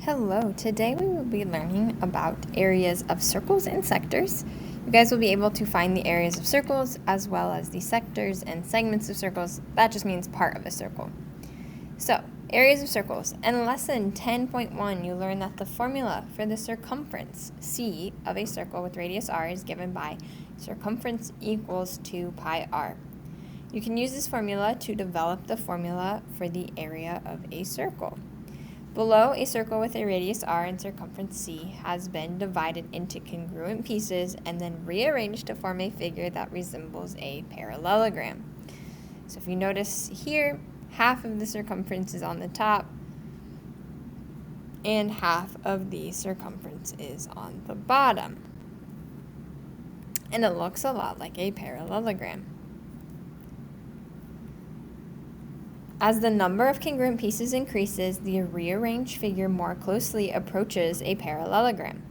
Hello, today we will be learning about areas of circles and sectors. You guys will be able to find the areas of circles as well as the sectors and segments of circles. That just means part of a circle. So, areas of circles. In lesson 10.1, you learn that the formula for the circumference C of a circle with radius r is given by circumference equals 2 pi r. You can use this formula to develop the formula for the area of a circle. Below, a circle with a radius r and circumference c has been divided into congruent pieces and then rearranged to form a figure that resembles a parallelogram. So if you notice here, half of the circumference is on the top and half of the circumference is on the bottom. And it looks a lot like a parallelogram. As the number of congruent pieces increases, the rearranged figure more closely approaches a parallelogram.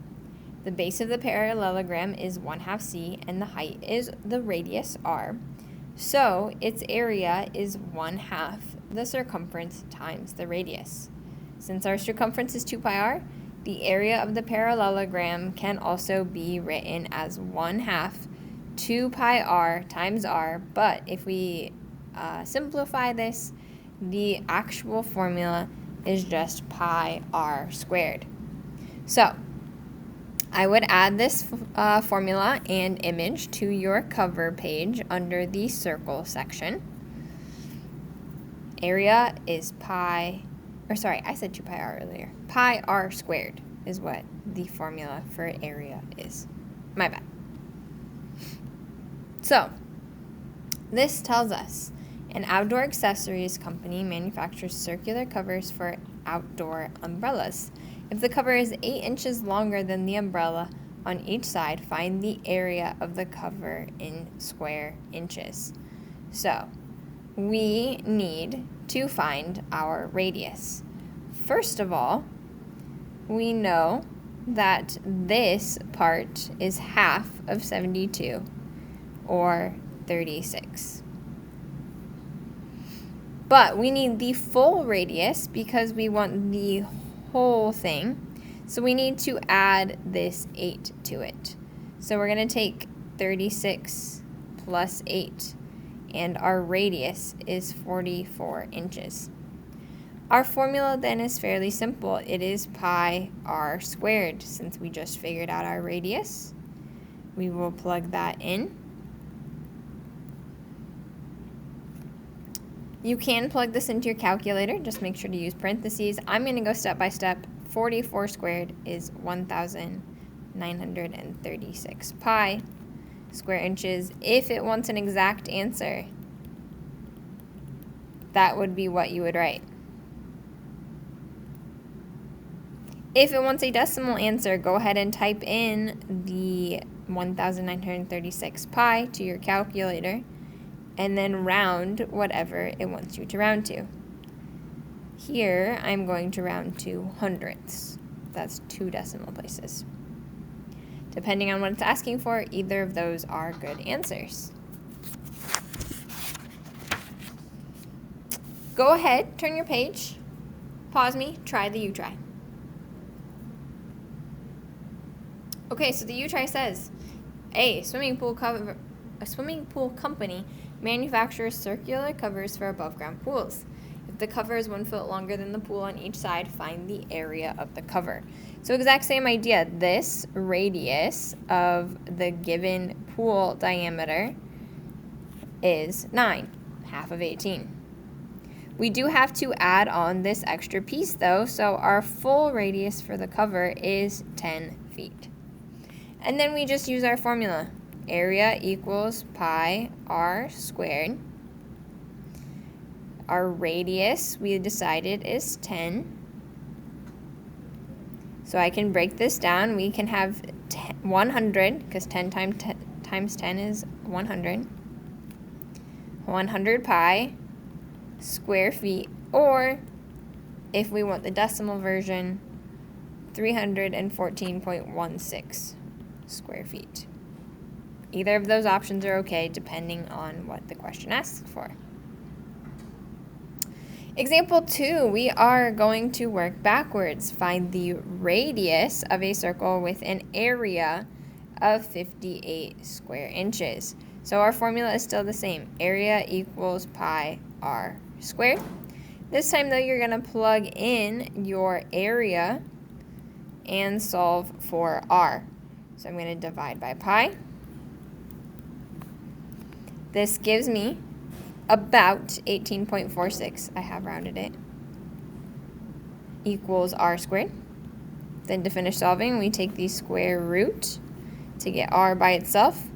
The base of the parallelogram is 1/2 c and the height is the radius r, so its area is 1/2 the circumference times the radius. Since our circumference is 2 pi r, the area of the parallelogram can also be written as 1/2 2 pi r times r, but if we simplify this, the actual formula is just pi r squared. So I would add this formula and image to your cover page under the circle section. Area is I said 2 pi r earlier. Pi r squared is what the formula for area is. My bad. So this tells us an outdoor accessories company manufactures circular covers for outdoor umbrellas. If the cover is 8 inches longer than the umbrella on each side, find the area of the cover in square inches. So, we need to find our radius. First of all, we know that this part is half of 72, or 36. But we need the full radius because we want the whole thing. So we need to add this 8 to it. So we're going to take 36 plus 8, and our radius is 44 inches. Our formula then is fairly simple. It is pi r squared. Since we just figured out our radius, we will plug that in. You can plug this into your calculator. Just make sure to use parentheses. I'm going to go step by step. 44 squared is 1,936 pi square inches. If it wants an exact answer, that would be what you would write. If it wants a decimal answer, go ahead and type in the 1,936 pi to your calculator and then round whatever it wants you to round to. Here, I'm going to round to hundredths. That's 2 decimal places. Depending on what it's asking for, either of those are good answers. Go ahead, turn your page, pause me, try the U-try. Okay, so the U-try says, A swimming pool company manufactures circular covers for above-ground pools. If the cover is 1 foot longer than the pool on each side, find the area of the cover. So exact same idea. This radius of the given pool diameter is 9, half of 18. We do have to add on this extra piece though, so our full radius for the cover is 10 feet. And then we just use our formula. Area equals pi r squared. Our radius, we decided, is 10. So I can break this down. We can have 100, because 10 times 10 is 100. 100 pi square feet, or if we want the decimal version, 314.16 square feet. Either of those options are okay, depending on what the question asks for. Example 2, we are going to work backwards. Find the radius of a circle with an area of 58 square inches. So our formula is still the same. Area equals pi r squared. This time, though, you're going to plug in your area and solve for r. So I'm going to divide by pi. This gives me about 18.46, I have rounded it, equals r squared. Then to finish solving, we take the square root to get r by itself.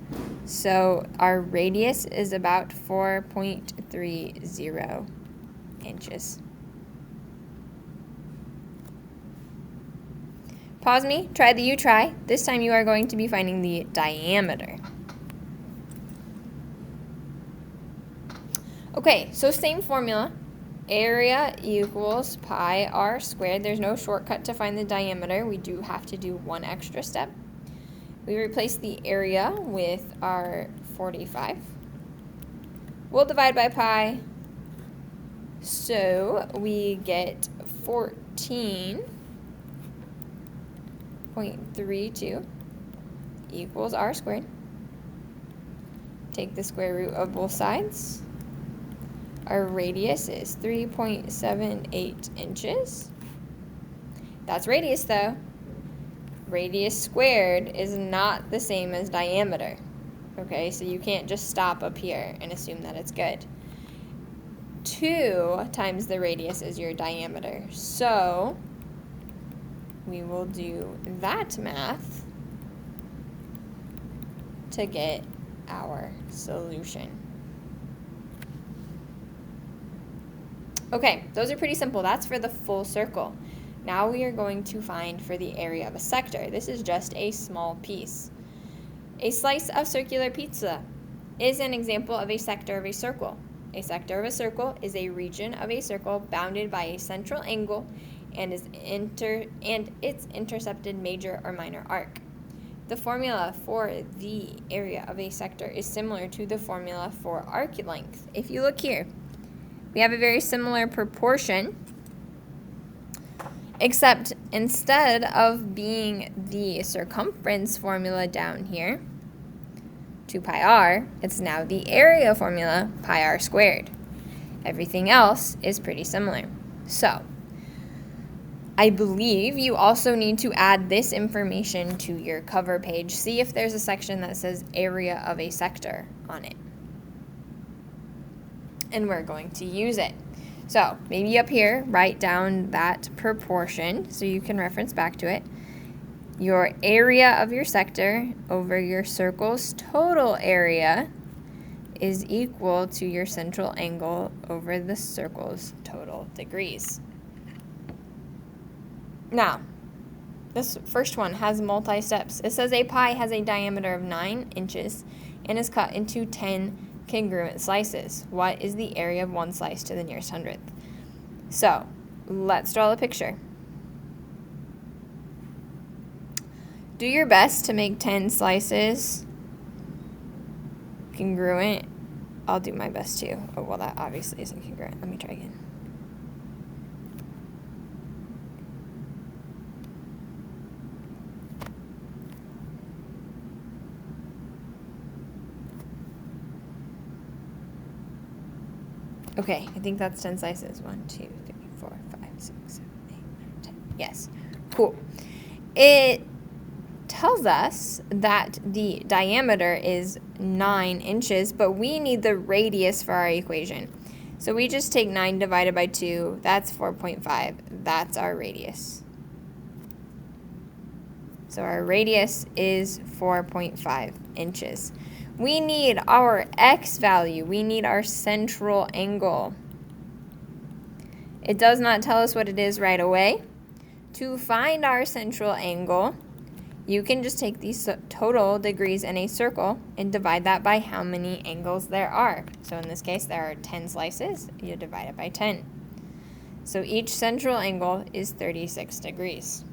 So our radius is about 4.30 inches. Pause me, try the you try. This time you are going to be finding the diameter. Okay, so same formula. Area equals pi r squared. There's no shortcut to find the diameter. We do have to do one extra step. We replace the area with our 45. We'll divide by pi. So we get 14.32 equals r squared. Take the square root of both sides. Our radius is 3.78 inches. That's radius, though. Radius squared is not the same as diameter. Okay, so you can't just stop up here and assume that it's good. 2 times the radius is your diameter. So we will do that math to get our solution. Okay, those are pretty simple. That's for the full circle. Now we are going to find for the area of a sector. This is just a small piece. A slice of circular pizza is an example of a sector of a circle. A sector of a circle is a region of a circle bounded by a central angle and its intercepted major or minor arc. The formula for the area of a sector is similar to the formula for arc length. If you look here, we have a very similar proportion, except instead of being the circumference formula down here, 2 pi r, it's now the area formula, pi r squared. Everything else is pretty similar. So, I believe you also need to add this information to your cover page. See if there's a section that says area of a sector on it. And we're going to use it. So maybe up here, write down that proportion so you can reference back to it. Your area of your sector over your circle's total area is equal to your central angle over the circle's total degrees. Now, this first one has multi-steps. It says a pie has a diameter of 9 inches and is cut into 10 congruent slices. What is the area of one slice to the nearest hundredth? So, let's draw the picture. Do your best to make 10 slices congruent. I'll do my best too. Oh, well, that obviously isn't congruent. Let me try again. Okay, I think that's 10 slices. 1, 2, 3, 4, 5, 6, 7, 8, 9, 10. Yes, cool. It tells us that the diameter is 9 inches, but we need the radius for our equation. So we just take 9 divided by 2. That's 4.5. That's our radius. So our radius is 4.5 inches. We need our x value. We need our central angle. It does not tell us what it is right away. To find our central angle, you can just take the total degrees in a circle and divide that by how many angles there are. So in this case, there are 10 slices. You divide it by 10. So each central angle is 36 degrees.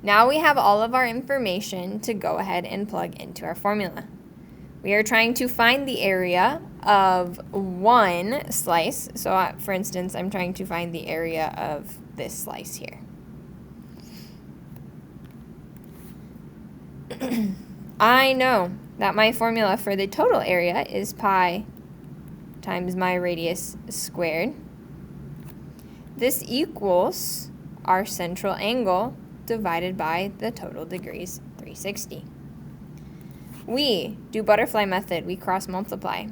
Now we have all of our information to go ahead and plug into our formula. We are trying to find the area of one slice. So for instance, I'm trying to find the area of this slice here. I know that my formula for the total area is pi times my radius squared. This equals our central angle divided by the total degrees, 360. We do butterfly method, we cross multiply.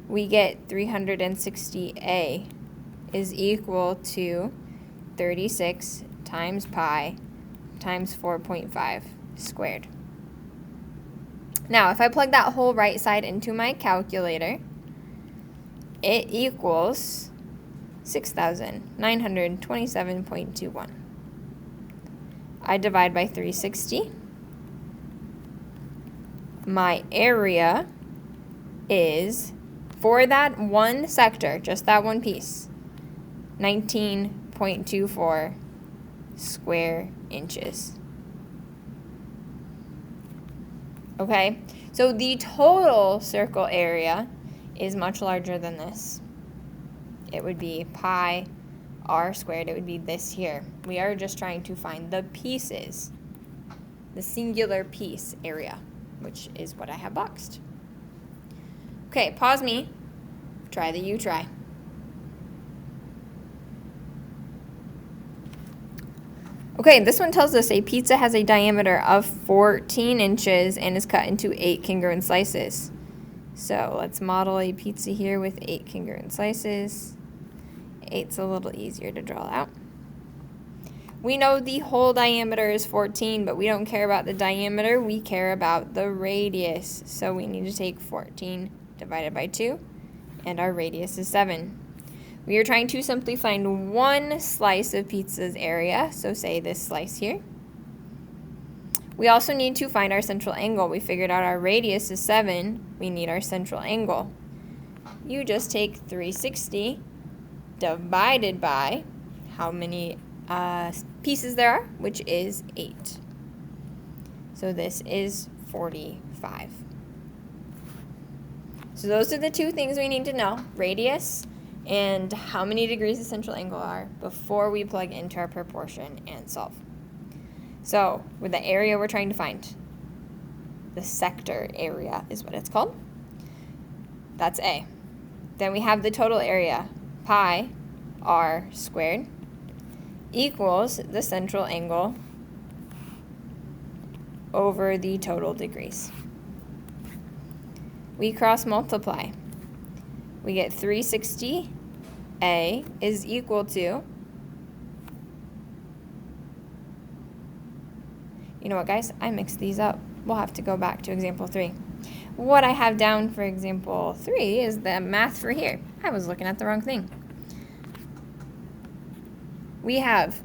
We get 360a is equal to 36 times pi times 4.5 squared. Now, if I plug that whole right side into my calculator, it equals 6,927.21. I divide by 360. My area is, for that one sector, just that one piece, 19.24 square inches. Okay, so the total circle area is much larger than this. It would be pi r squared. It would be this here. We are just trying to find the pieces, the singular piece area, which is what I have boxed. Okay, pause me. Try the you try. Okay, this one tells us a pizza has a diameter of 14 inches and is cut into 8 congruent slices. So let's model a pizza here with 8 congruent slices. 8's a little easier to draw out. We know the whole diameter is 14, but we don't care about the diameter, we care about the radius. So we need to take 14 divided by 2, and our radius is 7. We are trying to simply find one slice of pizza's area, so say this slice here. We also need to find our central angle. We figured out our radius is 7. We need our central angle. You just take 360 divided by how many pieces there are, which is 8. So this is 45. So those are the two things we need to know, radius and how many degrees the central angle are, before we plug into our proportion and solve. So with the area we're trying to find, the sector area is what it's called. That's A. Then we have the total area, pi r squared equals the central angle over the total degrees. We cross multiply. We get 360a is equal to, you know what guys, I mixed these up. We'll have to go back to example 3. What I have down for example 3 is the math for here. I was looking at the wrong thing. We have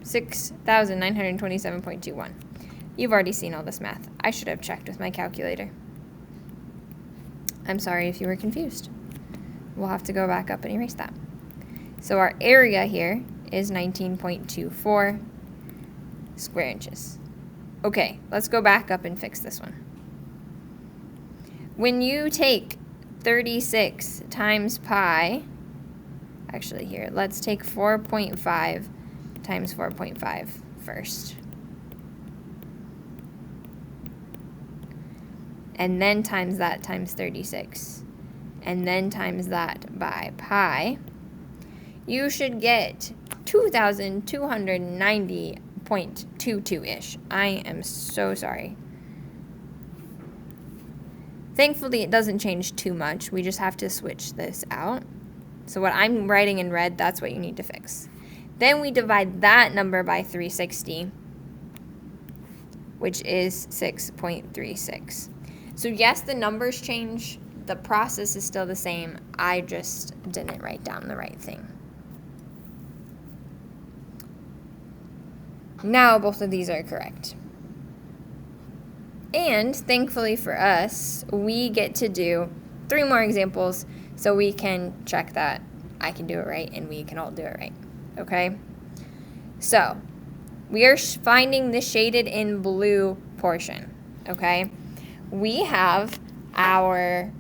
6,927.21. You've already seen all this math. I should have checked with my calculator. I'm sorry if you were confused. We'll have to go back up and erase that. So our area here is 19.24 square inches. Okay, let's go back up and fix this one. When you take 36 times pi, actually here, let's take 4.5 times 4.5 first. And then times that times 36. And then times that by pi. You should get 2,290.22-ish. I am so sorry. Thankfully, it doesn't change too much. We just have to switch this out. So what I'm writing in red, that's what you need to fix. Then we divide that number by 360, which is 6.36. So yes, the numbers change. The process is still the same. I just didn't write down the right thing. Now both of these are correct. And thankfully for us, we get to do 3 more examples so we can check that I can do it right and we can all do it right. Okay? So we are finding the shaded in blue portion. Okay? we have our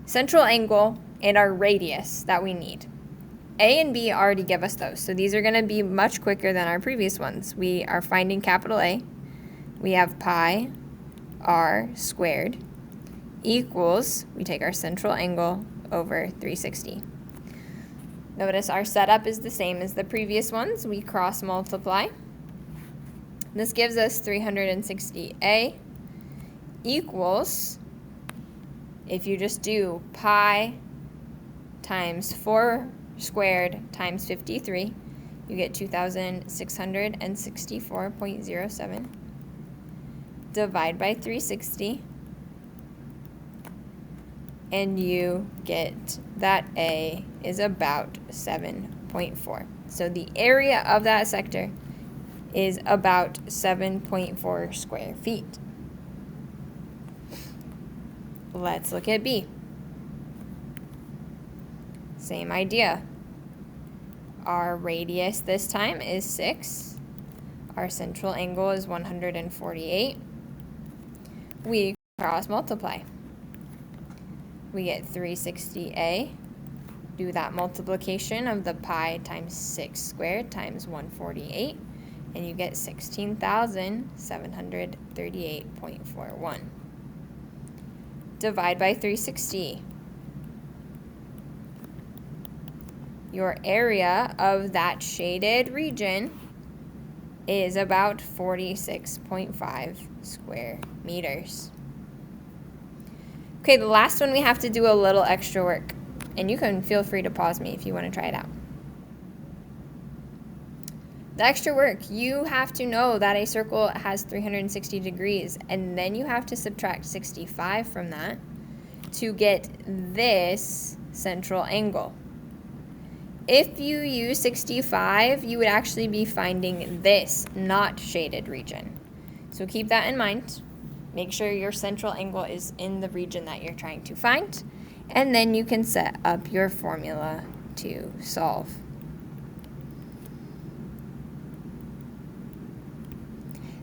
central angle and our radius that we need. A and B already give us those, so these are going to be much quicker than our previous ones. We are finding capital A. We have pi r squared equals, we take our central angle over 360. Notice our setup is the same as the previous ones. We cross multiply. This gives us 360A equals, if you just do pi times 4 squared times 53, you get 2,664.07. Divide by 360, and you get that A is about 7.4. So the area of that sector is about 7.4 square feet. Let's look at B. Same idea. Our radius this time is 6. Our central angle is 148. We cross multiply. We get 360A. Do that multiplication of the pi times 6 squared times 148, and you get 16,738.41. Divide by 360. Your area of that shaded region is about 46.5 square meters. Okay, the last one we have to do a little extra work, and you can feel free to pause me if you want to try it out. The extra work, you have to know that a circle has 360 degrees, and then you have to subtract 65 from that to get this central angle. If you use 65, you would actually be finding this not shaded region. So keep that in mind. Make sure your central angle is in the region that you're trying to find, and then you can set up your formula to solve.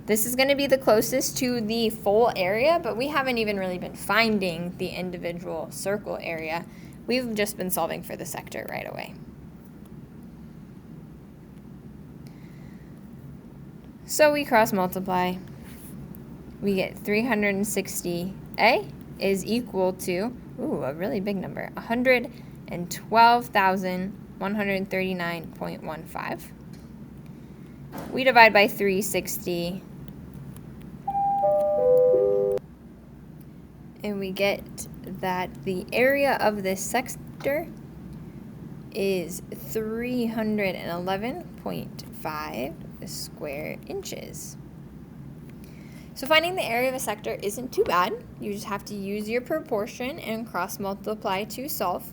This is going to be the closest to the full area, but we haven't even really been finding the individual circle area. We've just been solving for the sector right away. So we cross multiply. We get 360A is equal to, a really big number, 112,139.15. We divide by 360, and we get that the area of this sector is 311.5 square inches. So finding the area of a sector isn't too bad. You just have to use your proportion and cross multiply to solve.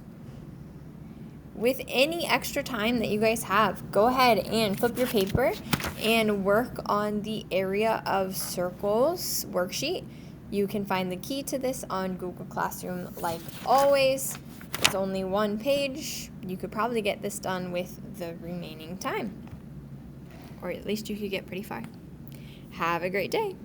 With any extra time that you guys have, go ahead and flip your paper and work on the area of circles worksheet. You can find the key to this on Google Classroom like always. It's only one page. You could probably get this done with the remaining time. Or at least you could get pretty far. Have a great day.